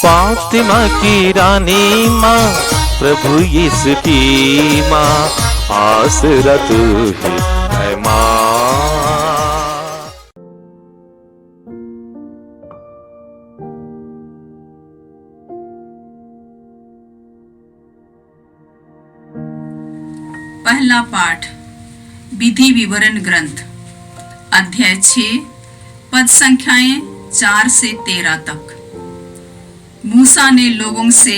फातिमा की रानी माँ, प्रभु यीशु की माँ, आसरा तू ही है माँ। पहला पाठ विधि विवरण ग्रंथ अध्याय 6 पद संख्याएं 4 से 13 तक। मूसा ने लोगों से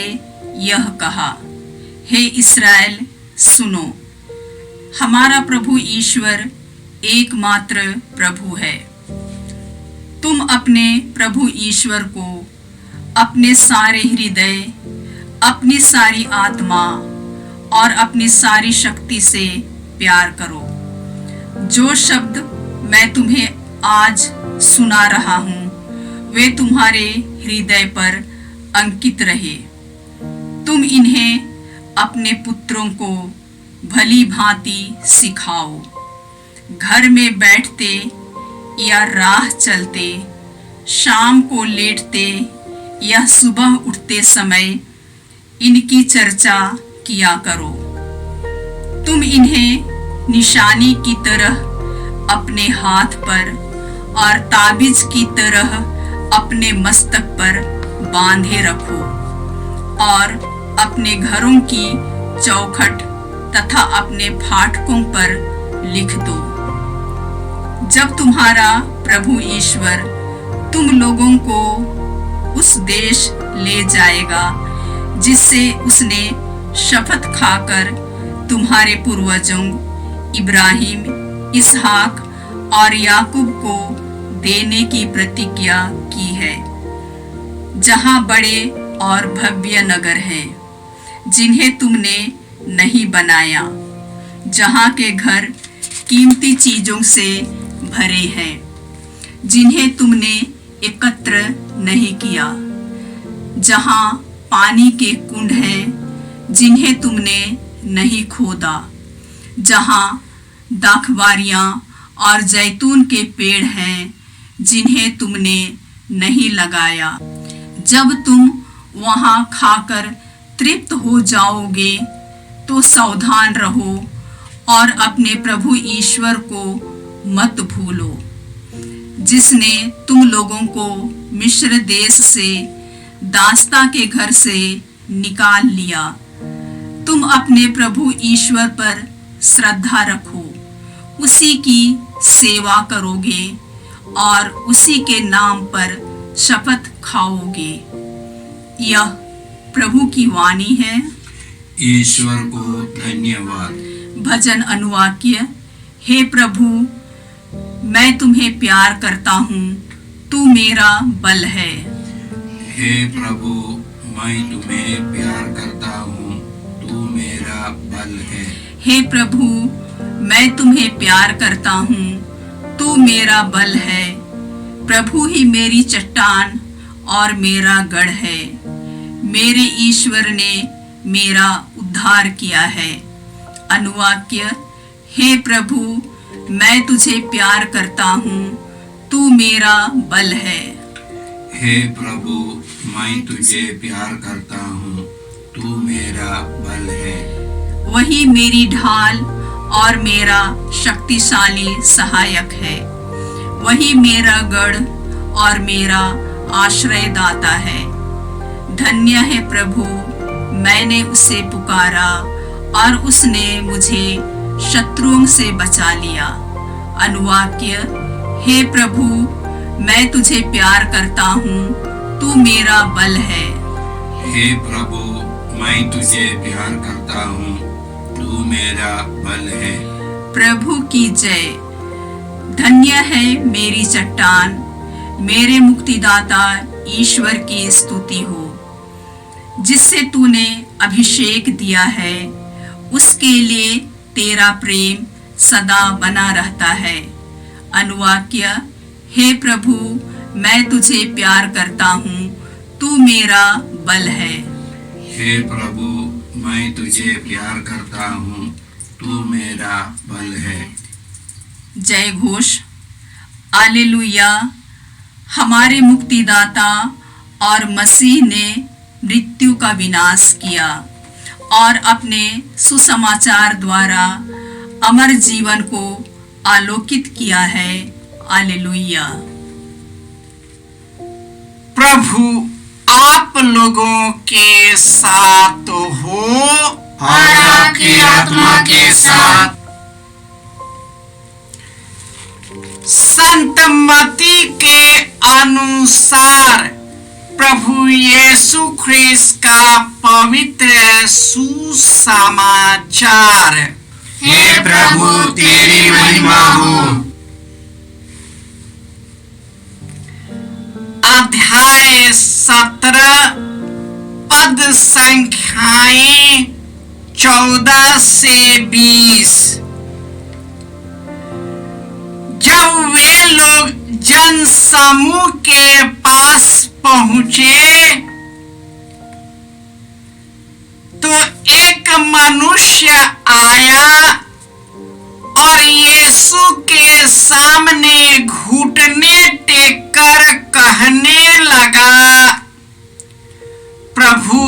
यह कहा, हे इस्राएल सुनो, हमारा प्रभु ईश्वर एकमात्र प्रभु है। तुम अपने प्रभु ईश्वर को अपने सारे हृदय, अपनी सारी आत्मा और अपनी सारी शक्ति से प्यार करो। जो शब्द मैं तुम्हें आज सुना रहा हूँ वे तुम्हारे हृदय पर अंकित रहे। तुम इन्हें अपने पुत्रों को भली भांति सिखाओ। घर में बैठते या राह चलते, शाम को लेटते या सुबह उठते समय इनकी चर्चा किया करो। तुम इन्हें निशानी की तरह अपने हाथ पर और ताबीज की तरह अपने मस्तक पर बांधे रखो और अपने घरों की चौखट तथा अपने फाटकों पर लिख दो। जब तुम्हारा प्रभु ईश्वर तुम लोगों को उस देश ले जाएगा जिससे उसने शपथ खाकर तुम्हारे पूर्वजों इब्राहिम, इसहाक और याकूब को देने की प्रतिज्ञा की है, जहां बड़े और भव्य नगर हैं जिन्हें तुमने नहीं बनाया, जहां के घर कीमती चीजों से भरे हैं जिन्हें तुमने एकत्र नहीं किया, जहां पानी के कुंड हैं जिन्हें तुमने नहीं खोदा, जहां दाखवारियां और जैतून के पेड़ हैं जिन्हें तुमने नहीं लगाया। जब तुम वहां खाकर तृप्त हो जाओगे तो सावधान रहो और अपने प्रभु ईश्वर को मत भूलो, जिसने तुम लोगों को मिस्र देश से, दास्ता के घर से निकाल लिया। तुम अपने प्रभु ईश्वर पर श्रद्धा रखो, उसी की सेवा करोगे और उसी के नाम पर शपथ खाओगे। यह प्रभु की वाणी है। ईश्वर को धन्यवाद। भजन अनुवाक्य। हे प्रभु, मैं तुम्हें प्यार करता हूँ, तू मेरा बल है। हे प्रभु, मैं तुम्हें प्यार करता हूँ, तू मेरा बल है। हे प्रभु, मैं तुम्हें प्यार करता हूँ, तू मेरा बल है। प्रभु ही मेरी चट्टान और मेरा गढ़ है। मेरे ईश्वर ने मेरा उद्धार किया है। अनुवाक्य। हे प्रभु, मैं तुझे प्यार करता हूँ, तू मेरा बल है। हे प्रभु, मैं तुझे प्यार करता हूँ, तू मेरा बल है। वही मेरी ढाल और मेरा शक्तिशाली सहायक है। वही मेरा गढ़ और मेरा आश्रयदाता है। धन्य है प्रभु, मैंने उसे पुकारा और उसने मुझे शत्रुओं से बचा लिया। अनुवाक्य। हे प्रभु, मैं तुझे प्यार करता हूँ, तू मेरा बल है। हे प्रभु, मैं तुझे प्यार करता हूँ, तू मेरा बल है। प्रभु की जय। धन्य है मेरी चट्टान, मेरे मुक्तिदाता ईश्वर की स्तुति हो। जिससे तूने अभिषेक दिया है, उसके लिए तेरा प्रेम सदा बना रहता है। अनुवाक्य। हे प्रभु, मैं तुझे प्यार करता हूँ, तू मेरा बल है। हे प्रभु, मैं तुझे प्यार करता हूँ, तू मेरा बल है। जय घोष। आलेलुया। हमारे मुक्तिदाता और मसीह ने मृत्यु का विनाश किया और अपने सुसमाचार द्वारा अमर जीवन को आलोकित किया है। हालेलुया। प्रभु आप लोगों के साथ हो और आपकी आत्मा के साथ। संत मत्ती के अनुसार प्रभु यीशु ख्रिस्त का पवित्र सुसमाचार। हे प्रभु तेरी महिमा हो। अध्याय 17 पद संख्याएं 14 से 20। जब वे लोग जन समूह के पास पहुंचे तो एक मनुष्य आया और यीशु के सामने घुटने टेककर कहने लगा, प्रभु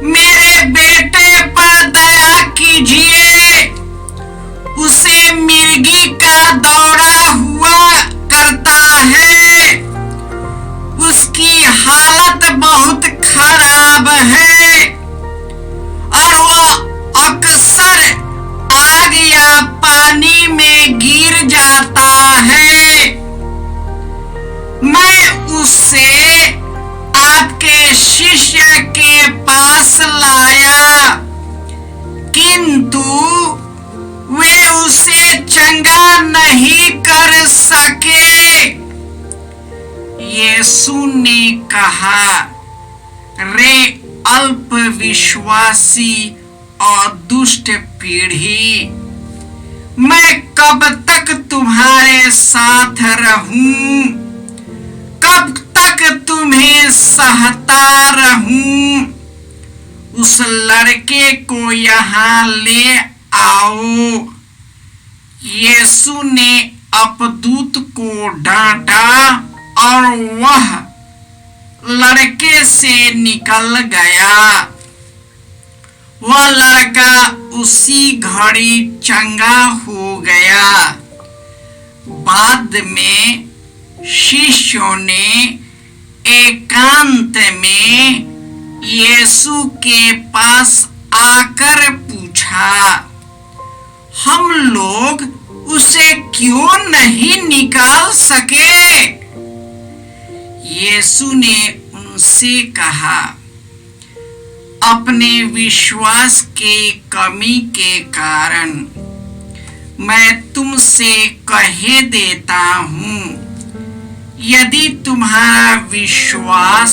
मेरे बेटे पर दया कीजिए, उसे मिर्गी का दौरा हुआ करता है, उसकी हालत बहुत खराब है और वो अक्सर आग या पानी में गिर जाता है। मैं उसे आपके शिष्य के पास लाया, किंतु वे उसे चंगा नहीं कर सके। यीशु ने कहा, रे अल्प विश्वासी और दुष्ट पीढ़ी, मैं कब तक तुम्हारे साथ रहूं? कब तक तुम्हें सहता रहूं? उस लड़के को यहाँ ले आओ। यीशु ने अपदूत को डांटा और वह लड़के से निकल गया। वह लड़का उसी घड़ी चंगा हो गया। बाद में शिष्यों ने एकांत में यीशु के पास आकर पूछा, हम लोग उसे क्यों नहीं निकाल सके? यीशु ने उनसे कहा, अपने विश्वास के कमी के कारण मैं तुमसे कहे देता हूं, यदि तुम्हारा विश्वास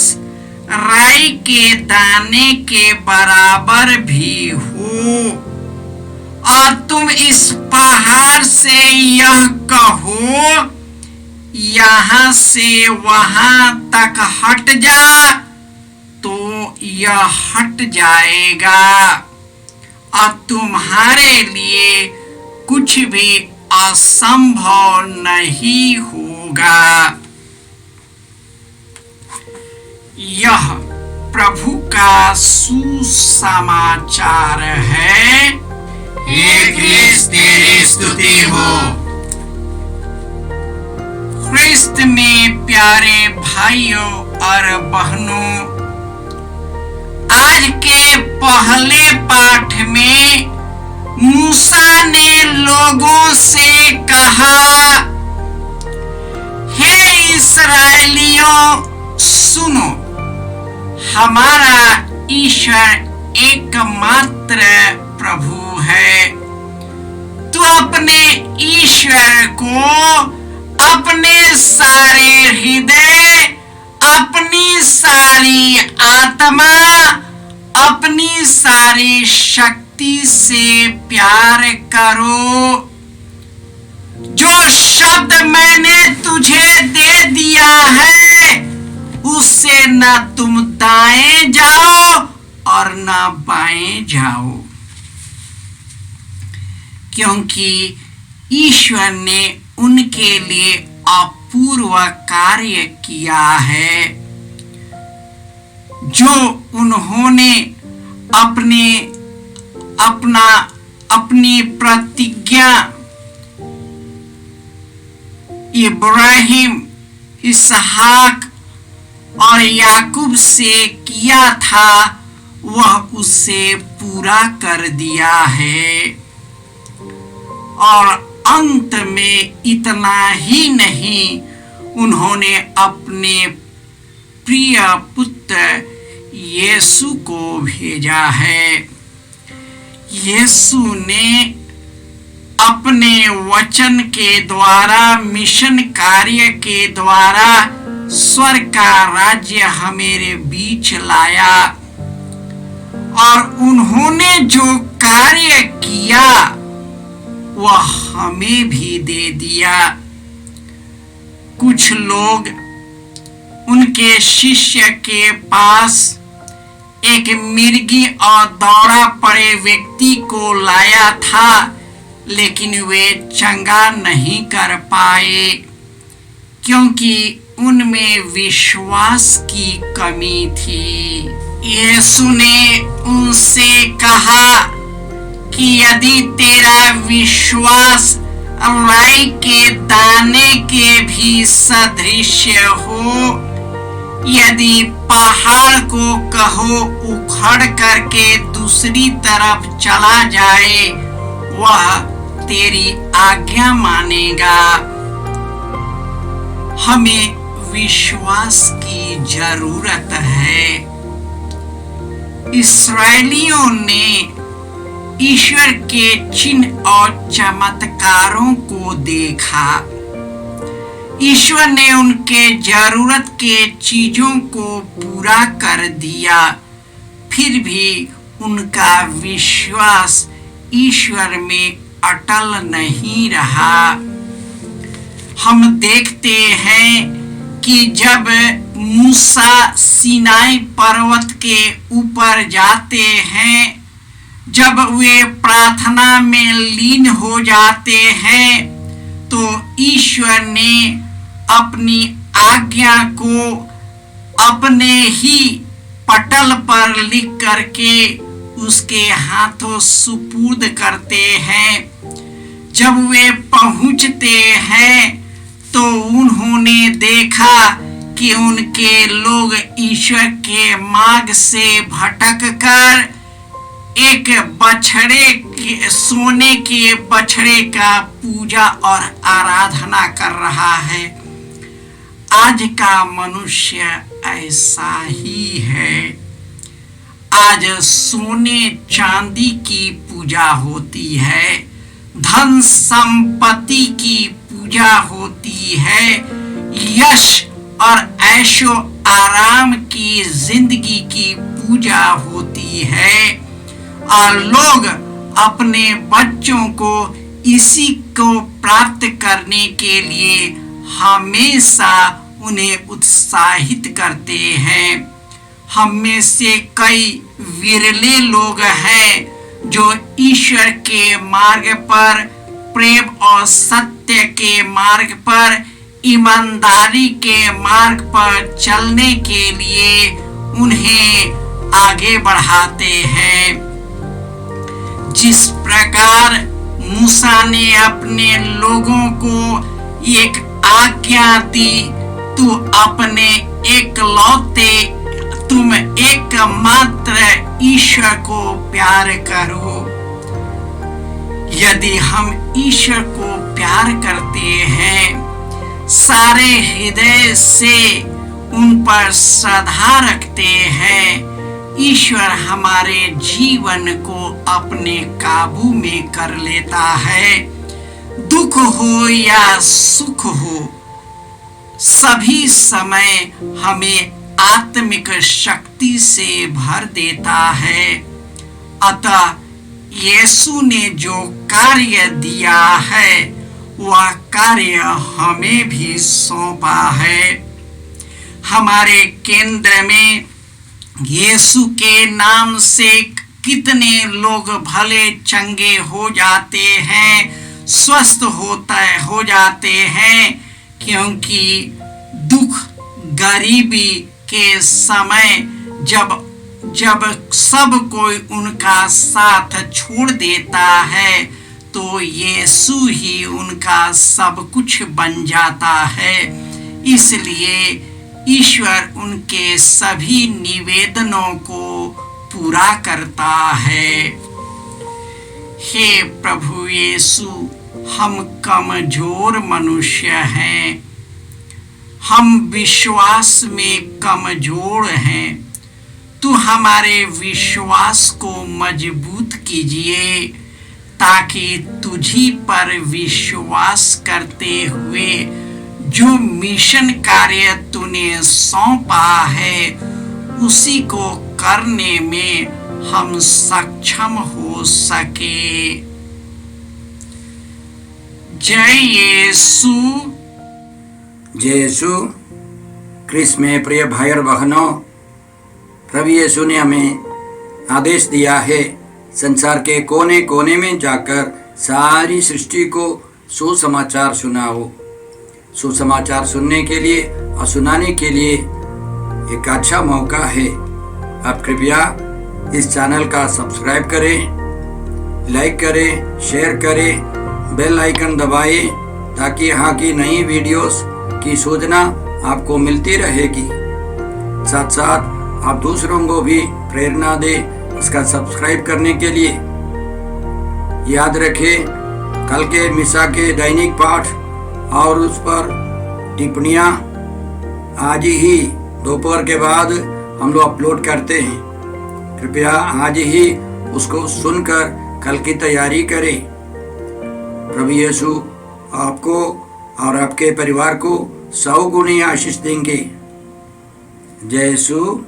राई के दाने के बराबर भी हो और तुम इस पहाड़ से यह कहो, यहाँ से वहां तक हट जा, तो यह हट जाएगा और तुम्हारे लिए कुछ भी असंभव नहीं होगा। यह प्रभु का सुसमाचार है। हे क्रिस्त तेरी स्तुति हो। ख्रिस्त में प्यारे भाइयों और बहनों, आज के पहले पाठ में मूसा ने लोगों से कहा, हे इस्राएलियों सुनो, हमारा ईश्वर एकमात्र प्रभु है। तू अपने ईश्वर को अपने सारे हृदय, अपनी सारी आत्मा, अपनी सारी शक्ति से प्यार करो। जो शब्द मैंने तुझे दे दिया है, उससे न तुम दाएं जाओ और न बाएं जाओ, क्योंकि ईश्वर ने उनके लिए अपूर्व कार्य किया है। जो उन्होंने अपनी प्रतिज्ञा इब्राहिम, इसहाक और याकूब से किया था, वह उसे पूरा कर दिया है। और अंत में इतना ही नहीं, उन्होंने अपने प्रिय पुत्र यीशु को भेजा है। यीशु ने अपने वचन के द्वारा, मिशन कार्य के द्वारा स्वर्ग का राज्य हमारे बीच लाया। और उन्होंने जो कार्य किया वह हमें भी दे दिया। कुछ लोग उनके शिष्य के पास एक मिर्गी और दौड़ा पड़े व्यक्ति को लाया था, लेकिन वे चंगा नहीं कर पाए, क्योंकि उनमें विश्वास की कमी थी। यीशु ने उनसे कहा कि यदि तेरा विश्वास राई के दाने के भी सदृश हो, यदि पहाड़ को कहो उखड़ करके दूसरी तरफ चला जाए, वह तेरी आज्ञा मानेगा। हमें विश्वास की जरूरत है। इस्राएलियों ने ईश्वर के चिन्ह और चमत्कारों को देखा। ईश्वर ने उनके जरूरत के चीजों को पूरा कर दिया, फिर भी उनका विश्वास ईश्वर में अटल नहीं रहा। हम देखते हैं कि जब मूसा सीनाई पर्वत के ऊपर जाते हैं, जब वे प्रार्थना में लीन हो जाते हैं, तो ईश्वर ने अपनी आज्ञा को अपने ही पटल पर लिख करके उसके हाथों सुपुर्द करते हैं। जब वे पहुंचते हैं तो उन्होंने देखा कि उनके लोग ईश्वर के मार्ग से भटक कर एक सोने के बछड़े का पूजा और आराधना कर रहा है। आज का मनुष्य ऐसा ही है। आज सोने चांदी की पूजा होती है, धन संपत्ति की पूजा होती है, यश और ऐशो आराम की जिंदगी की पूजा होती है, और लोग अपने बच्चों को इसी को प्राप्त करने के लिए हमेशा उन्हें उत्साहित करते हैं। हम में से कई विरले लोग हैं जो ईश्वर के मार्ग पर, प्रेम और सत्य के मार्ग पर, ईमानदारी के मार्ग पर चलने के लिए उन्हें आगे बढ़ाते हैं। जिस प्रकार मूसा ने अपने लोगों को एक आज्ञा दी, तुम एकमात्र ईश्वर को प्यार करो। यदि हम ईश्वर को प्यार करते हैं, सारे हृदय से उन पर श्रद्धा रखते हैं, ईश्वर हमारे जीवन को अपने काबू में कर लेता है। दुख हो या सुख हो, सभी समय हमें आत्मिक शक्ति से भर देता है। अतः यीशु ने जो कार्य दिया है, वह कार्य हमें भी सौंपा है। हमारे केंद्र में यीशु के नाम से कितने लोग भले चंगे हो जाते हैं, स्वस्थ हो जाते हैं, क्योंकि दुख गरीबी के समय जब सब कोई उनका साथ छोड़ देता है तो यीशु ही उनका सब कुछ बन जाता है। इसलिए ईश्वर उनके सभी निवेदनों को पूरा करता है। हे प्रभु यीशु, हम कमजोर मनुष्य हैं, हम विश्वास में कमजोर हैं। तू हमारे विश्वास को मजबूत कीजिए ताकि तुझी पर विश्वास करते हुए जो मिशन कार्य तूने सौंपा है उसी को करने में हम सक्षम हो सके। जय यीशु। जय यीशु क्रिस्त में प्रिय भाई और बहनों, प्रभु यीशु ने हमें आदेश दिया है संसार के कोने कोने में जाकर सारी सृष्टि को सुसमाचार सुनाओ। सुसमाचार सुनने के लिए और सुनाने के लिए एक अच्छा मौका है। आप कृपया इस चैनल का सब्सक्राइब करें, लाइक करें, शेयर करें, बेल आइकन दबाएं ताकि यहाँ की नई वीडियोस की सूचना आपको मिलती रहेगी। साथ साथ आप दूसरों को भी प्रेरणा दें इसका सब्सक्राइब करने के लिए। याद रखें, कल के मिसा के दैनिक पाठ और उस पर टिप्पणियाँ आज ही दोपहर के बाद हम लोग अपलोड करते हैं। कृपया आज ही उसको सुनकर कल की तैयारी करें। प्रभु यीशु आपको और आपके परिवार को 100 गुनी आशीष देंगे। जय यीशु।